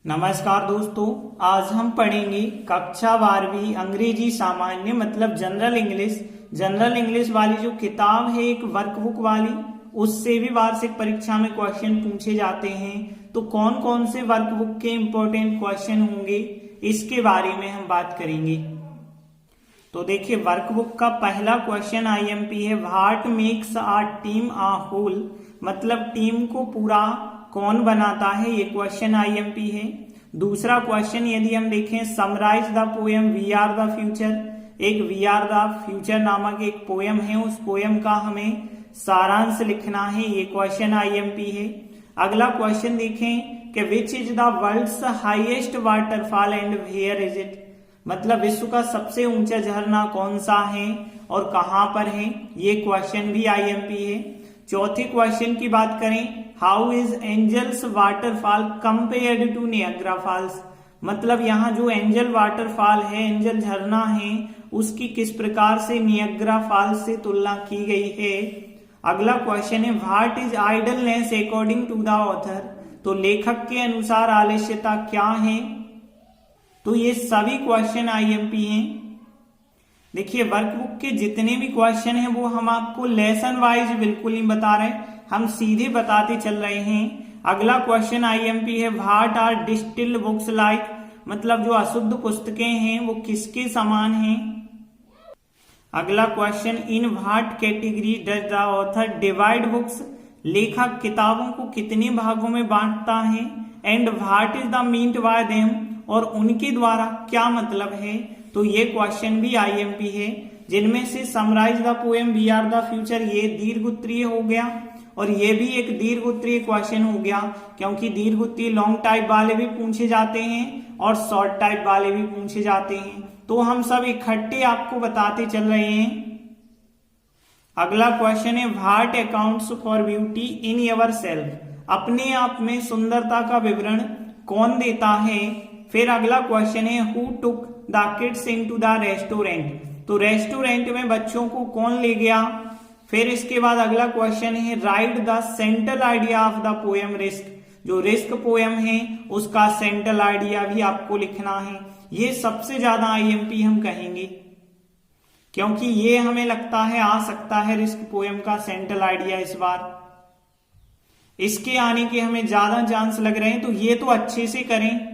नमस्कार दोस्तों, आज हम पढ़ेंगे कक्षा 12वीं अंग्रेजी सामान्य मतलब जनरल इंग्लिश वाली जो किताब है एक वर्कबुक वाली, उससे भी वार्षिक परीक्षा में क्वेश्चन पूछे जाते हैं। तो कौन कौन से वर्कबुक के इंपॉर्टेंट क्वेश्चन होंगे इसके बारे में हम बात करेंगे। तो देखिए, वर्कबुक का पहला क्वेश्चन आईएमपी है, what makes a team a whole, मतलब टीम को पूरा कौन बनाता है, ये क्वेश्चन आईएमपी है। दूसरा क्वेश्चन यदि हम देखें, summarise the poem we are the future, एक वी आर द फ्यूचर नामक एक पोएम है, उस पोएम का हमें सारांश लिखना है, ये क्वेश्चन आईएमपी है। अगला क्वेश्चन देखें कि which is the world's highest waterfall and where is it, मतलब विश्व का सबसे ऊंचा झरना कौन सा है और कहां पर है, ये क्वेश्चन भी आईएमपी है। चौथे क्वेश्चन की बात करें, how is Angels waterfall compared to Niagara falls, मतलब यहाँ जो एंजल वाटरफॉल है, एंजल झरना है, उसकी किस प्रकार से नियाग्रा फॉल्स से तुलना की गई है। अगला क्वेश्चन है, what is idleness according to the author, तो लेखक के अनुसार आलस्यता क्या है। तो ये सभी क्वेश्चन आईएमपी हैं। देखिए, वर्कबुक के जितने भी क्वेश्चन हैं वो हम आपको लेसन वाइज बिल्कुल नहीं बता रहे, हम सीधे बताते चल रहे हैं। अगला क्वेश्चन आईएमपी है, what are distilled books like, मतलब जो अशुद्ध पुस्तकें हैं वो किसके समान हैं। अगला question, in what category does the author divide books, लेखक किताबों को कितने भागों में बांटता है। And what is the meant by them, और उनके द्वारा क्या मतलब है। तो ये क्वेश्चन भी आईएमपी है, जिनमें से summarise the poem we are the future, ये दीर्घ उत्तरीय हो गया, और ये भी एक दीर्घ उत्तरीय क्वेश्चन हो गया, क्योंकि दीर्घ उत्तरीय लॉन्ग टाइप वाले भी पूछे जाते हैं और शॉर्ट टाइप वाले भी पूछे जाते हैं, तो हम सब इकट्ठे आपको बताते चल रहे हैं। अगला क्वेश्चन है, what accounts for beauty in your self, अपने आप में सुंदरता का विवरण कौन देता है। फिर अगला क्वेश्चन है, who took the kids into the restaurant, तो रेस्टोरेंट में बच्चों को कौन ले गया। फिर इसके बाद अगला क्वेश्चन है, right the central idea of the poem risk, जो रिस्क पोएम है उसका सेंट्रल आइडिया भी आपको लिखना है। ये सबसे ज्यादा आईएमपी हम कहेंगे, क्योंकि ये हमें लगता है आ सकता है रिस्क पोएम का सेंट्रल आइडिया इस बार, इसके आने के हमें ज्यादा चांस लग रहे हैं, तो ये तो अच्छे से करें।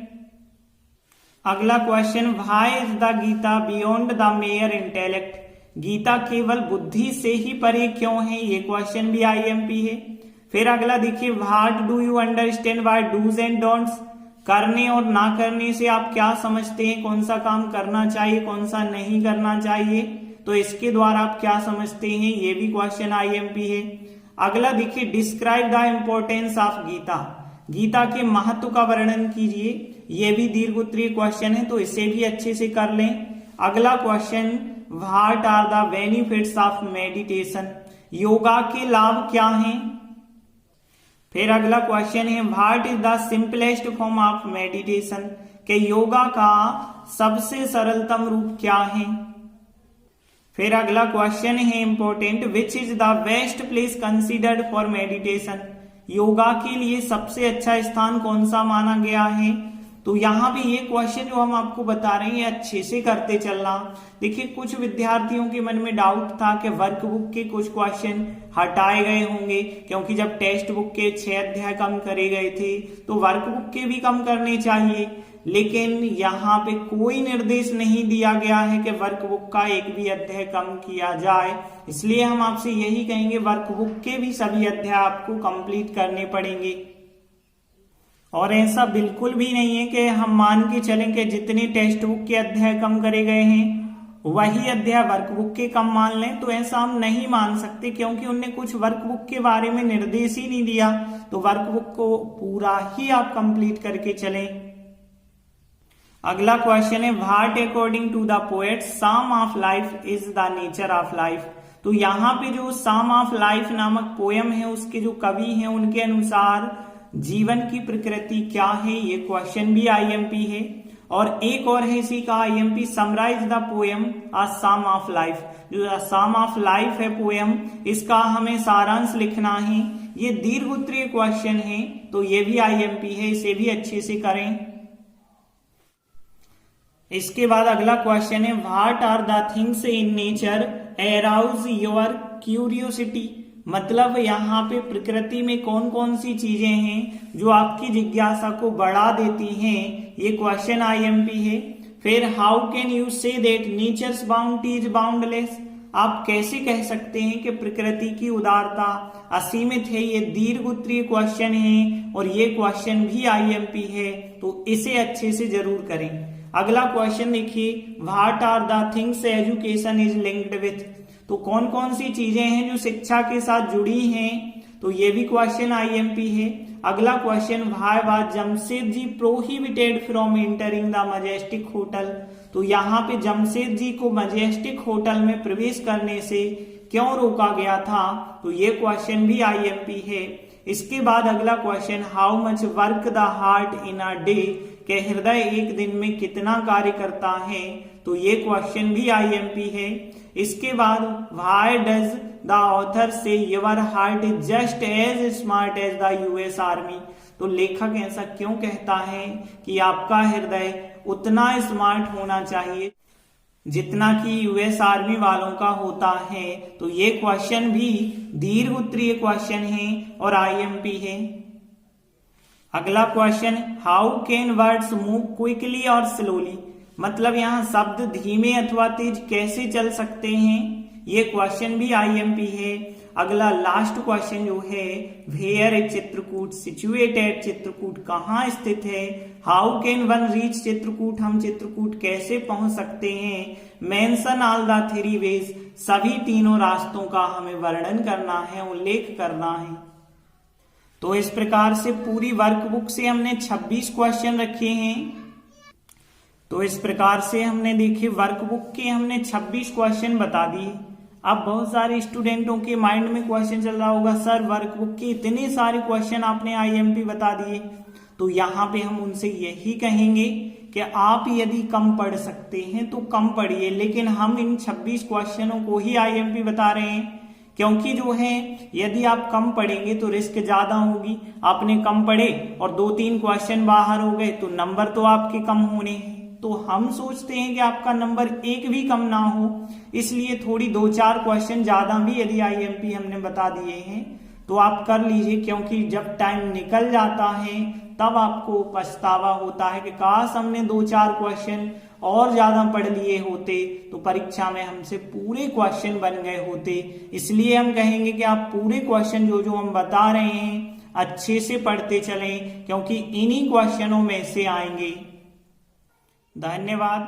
अगला question, why is the Gita beyond the mere intellect, Gita केवल बुद्धि से ही परे क्यों है, ये क्वेश्चन भी आईएमपी है। फिर अगला देखिए, what do you understand by dos and don'ts, करने और ना करने से आप क्या समझते हैं, कौन सा काम करना चाहिए कौन सा नहीं करना चाहिए, तो इसके द्वारा आप क्या समझते हैं, ये भी क्वेश्चन आईएमपी है। अगला देखिए, describe the importance of Gita, Gita के महत्व का वर्णन कीजिए, ये भी दीर्घ उत्तरीय क्वेश्चन है, तो इसे भी अच्छे से कर लें। अगला question, what are the benefits of meditation, yoga के लाभ क्या हैं। फिर अगला क्वेश्चन है, what is the simplest form of meditation, के योगा का सबसे सरलतम रूप क्या है। फिर अगला क्वेश्चन है important, which is the best place considered for meditation, yoga के लिए सबसे अच्छा स्थान कौन सा माना गया है। तो यहाँ भी ये क्वेश्चन जो हम आपको बता रहे हैं ये अच्छे से करते चलना। देखिए, कुछ विद्यार्थियों के मन में डाउट था कि वर्कबुक के कुछ क्वेश्चन हटाए गए होंगे, क्योंकि जब टेक्स्ट बुक के 6 अध्याय कम करे गए थे तो वर्कबुक के भी कम करने चाहिए, लेकिन यहाँ पे कोई निर्देश नहीं दिया गया है कि वर्कबुक का एक भी अध्याय कम किया जाए, इसलिए हम आपसे यही कहेंगे वर्कबुक के भी सभी अध्याय आपको कंप्लीट करने पड़ेंगे। और ऐसा बिल्कुल भी नहीं है कि हम मान के चलें कि जितने टेक्स्ट बुक के अध्याय कम करे गए हैं वही अध्याय वर्कबुक के कम मान लें, तो ऐसा हम नहीं मान सकते, क्योंकि उनने कुछ वर्कबुक के बारे में निर्देश ही नहीं दिया, तो वर्कबुक को पूरा ही आप कंप्लीट करके चलें। अगला क्वेश्चन है, what according to the poet sum of life is the nature of life, तो यहाँ पे जो साम ऑफ लाइफ नामक पोएम है उसके जो कवि हैं उनके अनुसार जीवन की प्रकृति क्या है, ये क्वेश्चन भी आईएमपी है। और एक और है इसी का आईएमपी, समराइज द पोएम आ साम ऑफ लाइफ, जो साम ऑफ लाइफ है पोएम, इसका हमें सारांश लिखना है। ये दीर्घ उत्तरीय क्वेश्चन है, तो ये भी आईएमपी है, इसे भी अच्छे से करें। इसके बाद अगला क्वेश्चन है, what are the things in nature arouse your curiosity. मतलब यहाँ पे प्रकृति में कौन कौन सी चीजें हैं जो आपकी जिज्ञासा को बढ़ा देती हैं, ये क्वेश्चन आईएमपी है। फिर how can you say that nature's bounty is boundless. आप कैसे कह सकते हैं कि प्रकृति की उदारता असीमित है। ये दीर्घ उत्तरीय क्वेश्चन है और ये क्वेश्चन भी आईएमपी है, तो इसे अच्छे से जरूर करें। अगला क्वेश्चन देखिए, what are the things education is linked with. तो कौन कौन सी चीजें हैं जो शिक्षा के साथ जुड़ी हैं, तो ये भी क्वेश्चन आईएमपी है। अगला question, why was Jamshedji prohibited from entering the majestic hotel. तो यहाँ पे जमशेद जी को मजेस्टिक होटल में प्रवेश करने से क्यों रोका गया था, तो ये क्वेश्चन भी आईएमपी है। इसके बाद अगला question, how much work the heart in a day, के हृदय एक दिन में कितना कार्य करता है, तो ये क्वेश्चन भी आईएमपी है। इसके बाद, why does the author say your heart is just as smart as the US army. तो लेखक ऐसा क्यों कहता है कि आपका हृदय उतना स्मार्ट होना चाहिए जितना कि यूएस आर्मी वालों का होता है, तो ये क्वेश्चन भी दीर्घ उत्तरीय क्वेश्चन है और आईएमपी है। अगला question, how can words move quickly और स्लोली। मतलब यहाँ शब्द धीमे अथवा तेज कैसे चल सकते हैं, ये क्वेश्चन भी आईएमपी है। अगला लास्ट क्वेश्चन जो है, where a Chitrakoot situated, Chitrakoot कहाँ स्थित है। How can one reach Chitrakoot, हम चित्रकूट कैसे पहुंच सकते हैं। Mention all the three ways, सभी तीनों रास्तों का हमें वर्णन करना है, उल्लेख करना है। तो इस प्रकार से पूरी वर्कबुक से हमने 26 क्वेश्चन रखे हैं। तो इस प्रकार से हमने देखिए वर्कबुक के हमने 26 क्वेश्चन बता दिए। अब बहुत सारे स्टूडेंटों के माइंड में क्वेश्चन चल रहा होगा, सर वर्कबुक के इतने सारे क्वेश्चन आपने आईएमपी बता दिए। तो यहाँ पे हम उनसे यही कहेंगे कि आप यदि कम पढ़ सकते हैं तो कम पढ़िए, लेकिन हम इन 26 क्वेश्चनों को ही आईएमपी बता रहे हैं, क्योंकि जो है यदि आप कम पढ़ेंगे तो रिस्क ज्यादा होगी। आपने कम पढ़े और 2-3 क्वेश्चन बाहर हो गए तो नंबर तो आपके कम होने हैं। तो हम सोचते हैं कि आपका नंबर एक भी कम ना हो, इसलिए थोड़ी 2-4 क्वेश्चन ज्यादा भी यदि आईएमपी हमने बता दिए हैं तो आप कर लीजिए, क्योंकि जब टाइम निकल जाता है तब आपको पछतावा होता है कि काश हमने 2-4 क्वेश्चन और ज्यादा पढ़ लिए होते तो परीक्षा में हमसे पूरे क्वेश्चन बन गए होते। इसलिए हम कहेंगे कि आप पूरे क्वेश्चन जो जो हम बता रहे हैं अच्छे से पढ़ते चलें, क्योंकि इन्हीं क्वेश्चनों में से आएंगे। धन्यवाद।